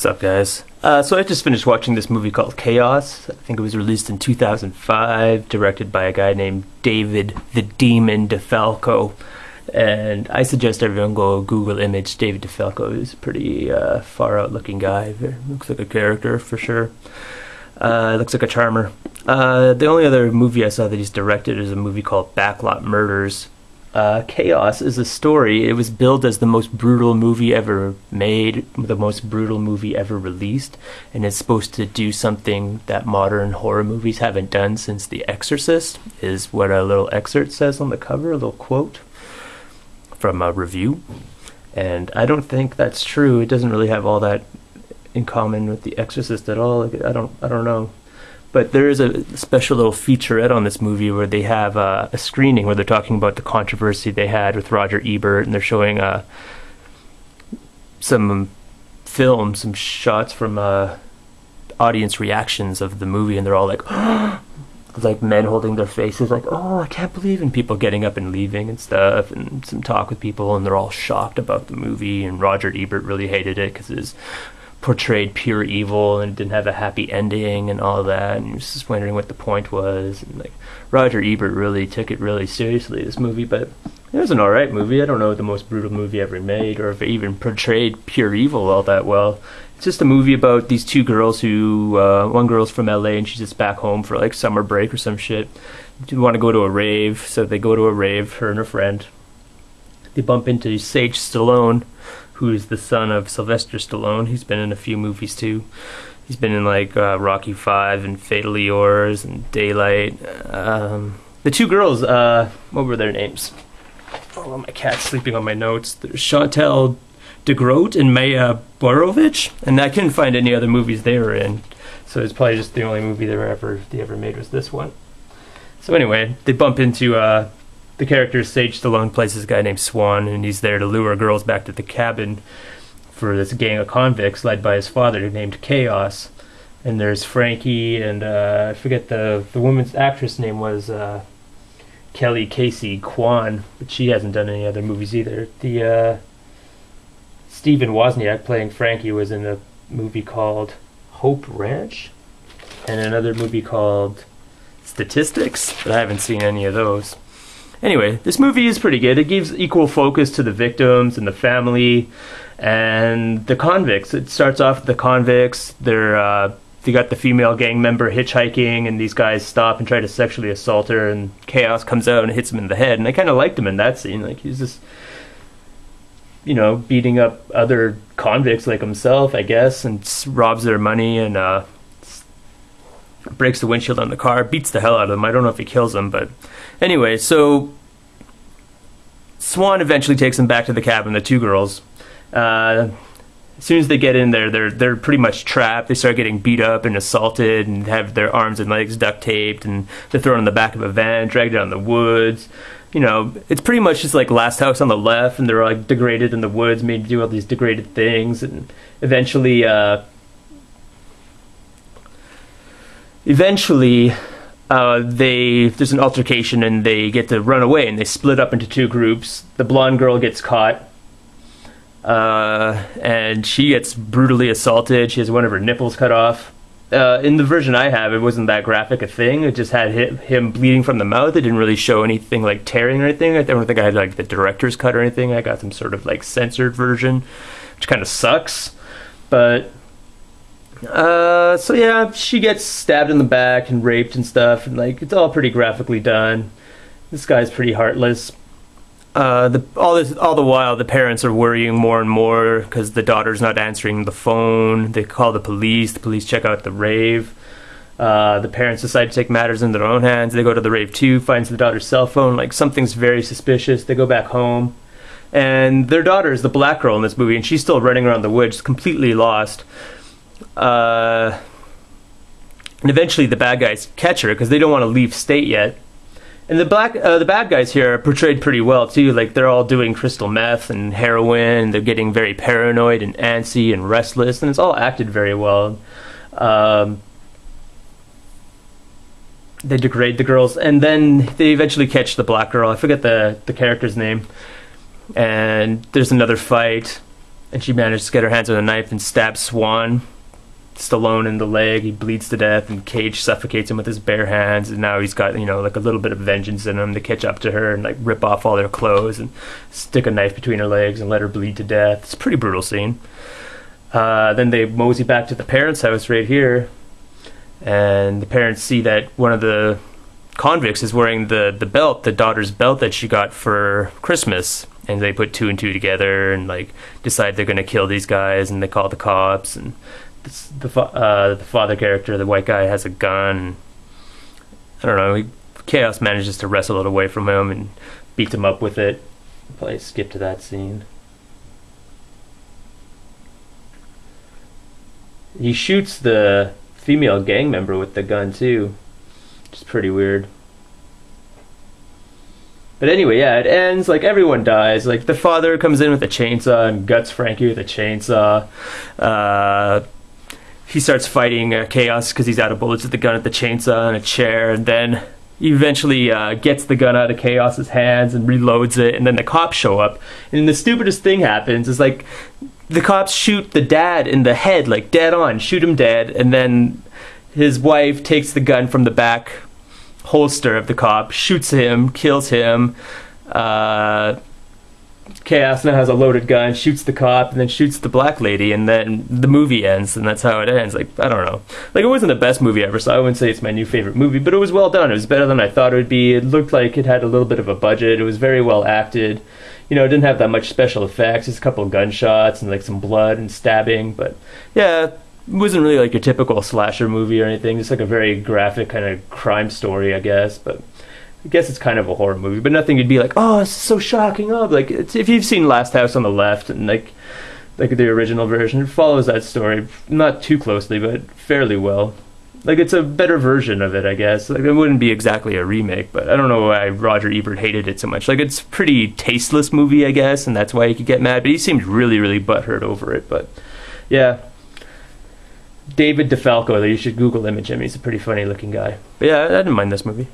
What's up, guys? So I just finished watching this movie called Chaos. I think it was released in 2005, directed by a guy named David the Demon DeFalco. And I suggest everyone go Google image David DeFalco. He's a pretty far-out looking guy. Looks like a character for sure. Looks like a charmer. The only other movie I saw that he's directed is a movie called Backlot Murders. Chaos is a story. It was billed as the most brutal movie ever made, the most brutal movie ever released, and it's supposed to do something that modern horror movies haven't done since The Exorcist, is what a little excerpt says on the cover, a little quote from a review. And I don't think that's true. It doesn't really have all that in common with The Exorcist at all. I don't know. But there is a special little featurette on this movie where they have a screening where they're talking about the controversy they had with Roger Ebert, and they're showing some film, some shots from audience reactions of the movie, and they're all like, like men holding their faces, like, oh, I can't believe, and people getting up and leaving and stuff, and some talk with people, and they're all shocked about the movie, and Roger Ebert really hated it because it's portrayed pure evil and didn't have a happy ending and all that, and he was just wondering what the point was. And like, Roger Ebert really took it really seriously, this movie, but it was an alright movie. I don't know the most brutal movie ever made, or if it even portrayed pure evil all that well. It's just a movie about these two girls who, one girl's from LA and she's just back home for like summer break or some shit. They want to go to a rave, so they go to a rave, her and her friend. They bump into Sage Stallone, who is the son of Sylvester Stallone. He's been in a few movies too. He's been in like Rocky V and Fatally Yours and Daylight. The two girls, what were their names? Oh, my cat's sleeping on my notes. There's Chantal DeGroat and Maya Borovich, and I couldn't find any other movies they were in, so it's probably just the only movie they ever made was this one. So anyway, they bump into the character Sage Stallone plays this guy named Swan, and he's there to lure girls back to the cabin for this gang of convicts led by his father named Chaos. And there's Frankie, and I forget the woman's actress name was Kelly Casey Kwan, but she hasn't done any other movies either. The Stephen Wozniak playing Frankie was in a movie called Hope Ranch, and another movie called Statistics, but I haven't seen any of those. Anyway, this movie is pretty good. It gives equal focus to the victims and the family and the convicts. It starts off with the convicts. They got the female gang member hitchhiking, and these guys stop and try to sexually assault her, and Chaos comes out and hits him in the head. And I kind of liked him in that scene. Like, he's just, you know, beating up other convicts like himself, I guess, and robs their money and breaks the windshield on the car, beats the hell out of them. I don't know if he kills them, but anyway, so Swan eventually takes them back to the cabin, the two girls. As soon as they get in there, they're pretty much trapped. They start getting beat up and assaulted and have their arms and legs duct taped, and they're thrown in the back of a van, dragged out in the woods. You know, it's pretty much just like Last House on the Left, and they're like degraded in the woods, made to do all these degraded things, and eventually there's an altercation and they get to run away, and they split up into two groups. The blonde girl gets caught, and she gets brutally assaulted. She has one of her nipples cut off. In the version I have, it wasn't that graphic a thing. It just had him bleeding from the mouth. It didn't really show anything like tearing or anything. I don't think I had like the director's cut or anything. I got some sort of like censored version, which kind of sucks. But so yeah, she gets stabbed in the back and raped and stuff, and like, it's all pretty graphically done. This guy's pretty heartless. All the while, the parents are worrying more and more because the daughter's not answering the phone. They call the police. The police check out the rave. The parents decide to take matters into their own hands. They go to the rave too, finds the daughter's cell phone. Like, something's very suspicious. They go back home, and their daughter is the black girl in this movie, and she's still running around the woods, completely lost. And eventually the bad guys catch her because they don't want to leave state yet. And the bad guys here are portrayed pretty well too. Like, they're all doing crystal meth and heroin, and they're getting very paranoid and antsy and restless, and it's all acted very well. They degrade the girls, and then they eventually catch the black girl. I forget the character's name. And there's another fight. and she manages to get her hands on a knife and stabs Swan Stallone in the leg. He bleeds to death, and Cage suffocates him with his bare hands, and now he's got, you know, like a little bit of vengeance in him to catch up to her and like rip off all her clothes and stick a knife between her legs and let her bleed to death. It's a pretty brutal scene. Then they mosey back to the parents' house right here, and the parents see that one of the convicts is wearing the belt, the daughter's belt that she got for Christmas, and they put two and two together and like decide they're going to kill these guys, and they call the cops, and the father character, the white guy, has a gun. I don't know, Chaos manages to wrestle it away from him and beats him up with it. Probably skip to that scene. He shoots the female gang member with the gun too, which is pretty weird. But anyway, yeah, it ends, like, everyone dies. Like, the father comes in with a chainsaw and guts Frankie with a chainsaw. He starts fighting Chaos because he's out of bullets with the gun at the chainsaw and a chair, and then he eventually gets the gun out of Chaos's hands and reloads it, and then the cops show up. And the stupidest thing happens is, like, the cops shoot the dad in the head, like, dead on, shoot him dead, and then his wife takes the gun from the back holster of the cop, shoots him, kills him. Chaos now has a loaded gun, shoots the cop, and then shoots the black lady, and then the movie ends, and that's how it ends. Like, I don't know. Like, it wasn't the best movie ever, so I wouldn't say it's my new favorite movie, but it was well done. It was better than I thought it would be. It looked like it had a little bit of a budget. It was very well acted. You know, it didn't have that much special effects. Just a couple of gunshots and, like, some blood and stabbing, but, yeah, it wasn't really like your typical slasher movie or anything. Just like a very graphic kind of crime story, I guess, but I guess it's kind of a horror movie, but nothing you'd be like, oh, this is so shocking. Oh, like, it's, if you've seen Last House on the Left and like the original version, it follows that story not too closely, but fairly well. Like, it's a better version of it, I guess. Like, it wouldn't be exactly a remake, but I don't know why Roger Ebert hated it so much. Like, it's a pretty tasteless movie, I guess, and that's why he could get mad, but he seemed really, really butthurt over it. But yeah, David DeFalco, you should Google image him. He's a pretty funny looking guy. But yeah, I didn't mind this movie.